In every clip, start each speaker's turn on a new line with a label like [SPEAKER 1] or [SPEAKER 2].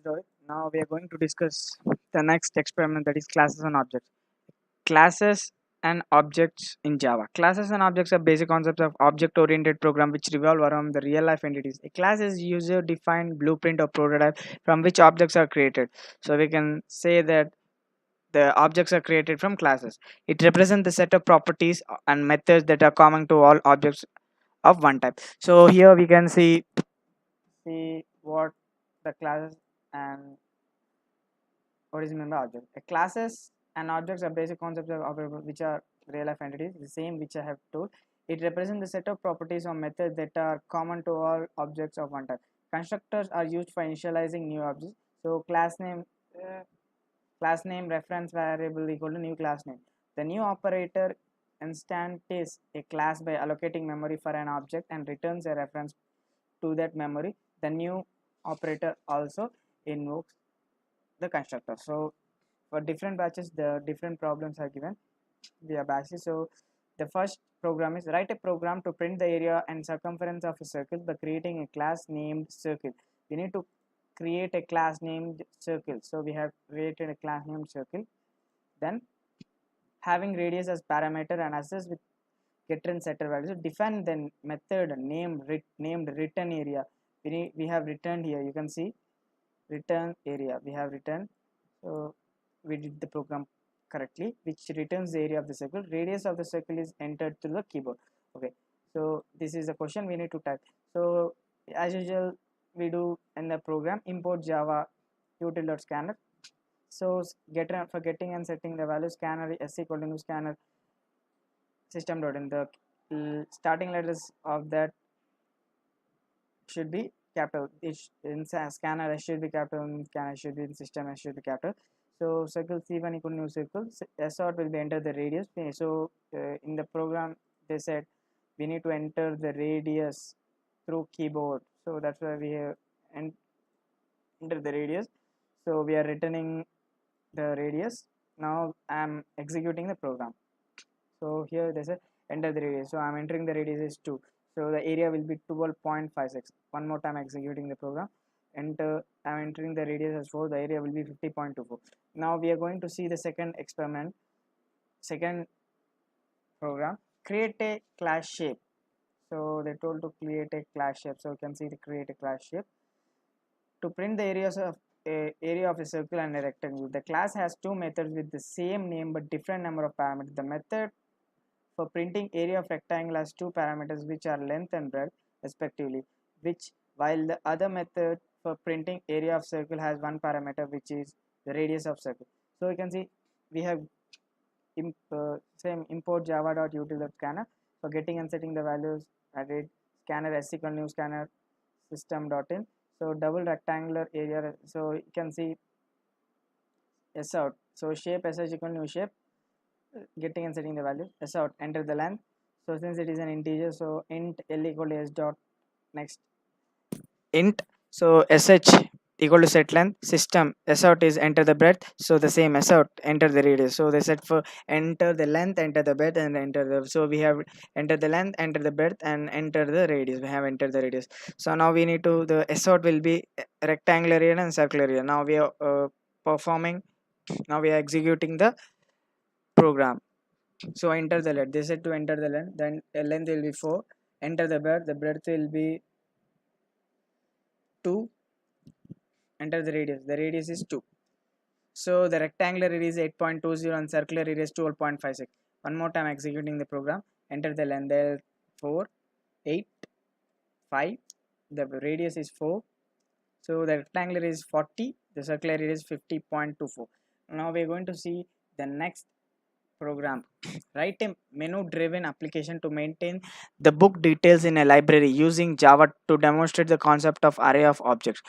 [SPEAKER 1] Rohit. Now we are going to discuss the next experiment, that is classes and objects. Classes and objects in Java. Classes and objects are basic concepts of object-oriented program which revolve around the real-life entities. A class is user-defined blueprint or prototype from which objects are created. So we can say that the objects are created from classes. It represents the set of properties and methods that are common to all objects of one type. So here we can see what the classes and what is meant by object. Classes and objects are basic concepts which are real life entities, the same which I have told. It represents the set of properties or methods that are common to all objects of one type. Constructors are used for initializing new objects. So class name reference variable equal to new class name. The new operator instantiates a class by allocating memory for an object and returns a reference to that memory. The new operator also invokes the constructor. So for different batches the different problems are given via batches. So the first program is write a program to print the area and circumference of a circle by creating a class named circle. We need to create a class named circle. So we have created a class named circle. Then having radius as parameter and access with getter and setter values. So define the method named return area. We have returned here, you can see return area we have returned. So we did the program correctly, which returns the area of the circle. Radius of the circle is entered through the keyboard. Okay, so this is the question we need to type. So as usual we do in the program import java util.scanner. So getter for getting and setting the value scanner s equal to new scanner system dot in. The starting letters of that should be capital. In scanner s should be capital, in scanner should be in system s should be capital. So circle c1 equal new circle, s out will be enter the radius. So in the program they said we need to enter the radius through keyboard, so that's why we have enter the radius. So we are returning the radius. Now I am executing the program. So here they said enter the radius, so I am entering the radius is 2, so the area will be 12.56. One more time executing the program, enter. I am entering the radius as 4, the area will be 50.24. Now we are going to see the second experiment, second program. Create a class shape. So they told to create a class shape, so you can see the create a class shape to print the area of a circle and a rectangle. The class has two methods with the same name but different number of parameters. The method for printing area of rectangle has two parameters which are length and breadth respectively, while the other method for printing area of circle has one parameter which is the radius of circle. So you can see we have same import java.util.scanner for getting and setting the values. Added scanner s equal new scanner system.in. So double rectangular area, so you can see s out. So shape s equal new shape, getting and setting the value. S out, enter the length. So since it is an integer, so int l equal to s dot next int. So sh equal to set length, system s out is enter the breadth, so the same s out enter the radius. So they set for enter the length, enter the breadth, and enter the, so we have enter the length, enter the breadth, and enter the radius. We have entered the radius. So now we need to, the s out will be rectangular area and circular area. Now we are performing, now we are executing the program. So enter the length, they said to enter the length, then length will be 4, enter the breadth will be 2, enter the radius is 2. So the rectangular area is 8.20 and circular area is 12.56. One more time executing the program, enter the length, there 4, 8, 5, the radius is 4. So the rectangular is 40, the circular area is 50.24. Now we are going to see the next program. Write a menu driven application to maintain the book details in a library using Java to demonstrate the concept of array of objects.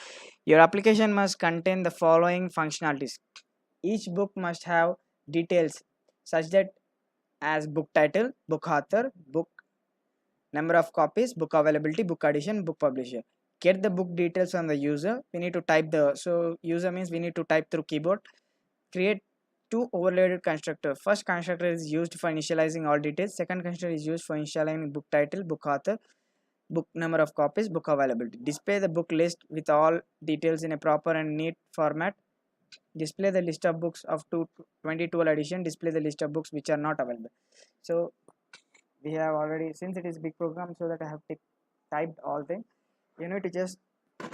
[SPEAKER 1] Your application must contain the following functionalities. Each book must have details such that as book title, book author, book number of copies, book availability, book edition, book publisher. Get the book details from the user. We need to type the, so user means we need to type through keyboard. Create two overloaded constructor. First constructor is used for initializing all details. Second constructor is used for initializing book title, book author, book number of copies, book availability. Display the book list with all details in a proper and neat format. Display the list of books of 2012 edition. Display the list of books which are not available. So we have already, since it is big program, so that I have typed all things. You need to just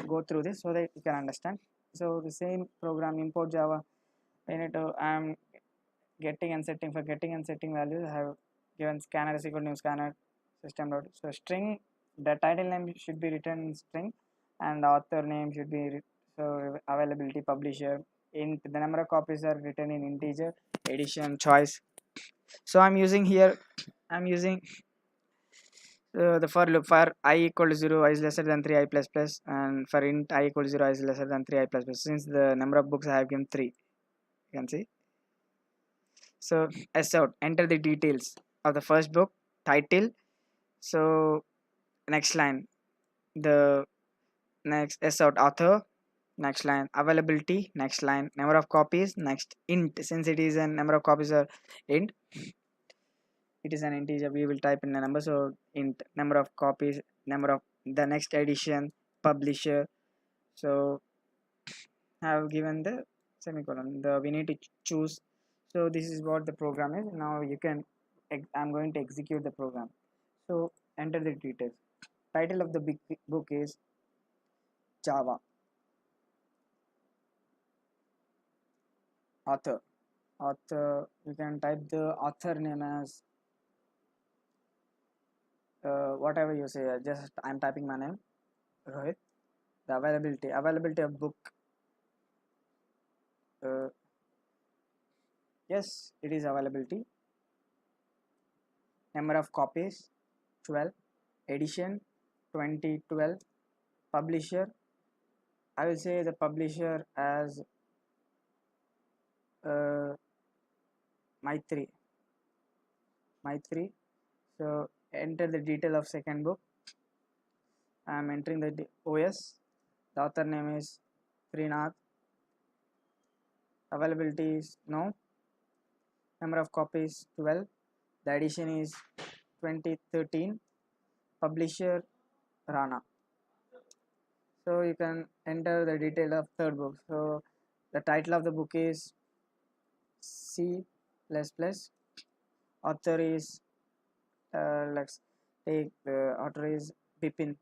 [SPEAKER 1] go through this so that you can understand. So the same program, import Java, I need to, I am getting and setting, for getting and setting values, I have given scanner is equal to new scanner system dot. So string, the title name should be written in string, and the author name should be so availability, publisher, int, the number of copies are written in integer, edition, choice. So I'm using here, I'm using the for loop for I equal to 0, I is lesser than 3, I plus plus, and for int I equal to 0, I is lesser than 3, I plus plus. Since the number of books I have given 3, you can see. So s out, enter the details of the first book, title. So next line, the next s out, author, next line, availability, next line, number of copies, next int. Since it is a number of copies are int, it is an integer, we will type in a number. So int, number of copies, number of the next edition, publisher. So I have given the semicolon, the we need to choose. So this is what the program is. Now you can, I'm going to execute the program. So enter the details. Title of the big book is Java. Author, you can type the author name as whatever you say. Just I'm typing my name, Rohit. The availability of book, uh, yes, it is availability. Number of copies 12, edition 2012, publisher, I will say the publisher as uh, Maitri. So enter the detail of second book. I am entering the OS. The author name is Srinath. Availability is no. Number of copies 12. The edition is 2013. Publisher Rana. So you can enter the detail of third book. So the title of the book is C++. Author is let's take the author is Bipin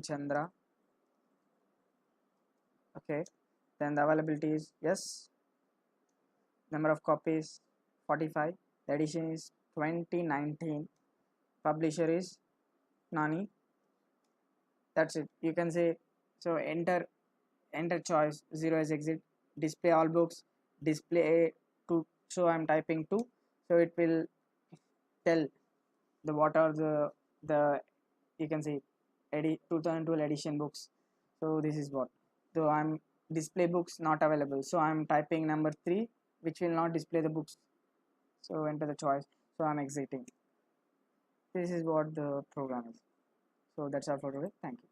[SPEAKER 1] Chandra. Okay, then the availability is yes. Number of copies 45. The edition is 2019. Publisher is Nani. That's it. You can say, so enter choice, 0 is exit, display all books, display 2. So I'm typing 2. So it will tell the what are the you can see 2012 edition books. So this is what, so I'm display books not available, so I'm typing number 3, which will not display the books. So enter the choice, so I'm exiting. This is what the program is. So that's all for today. Thank you.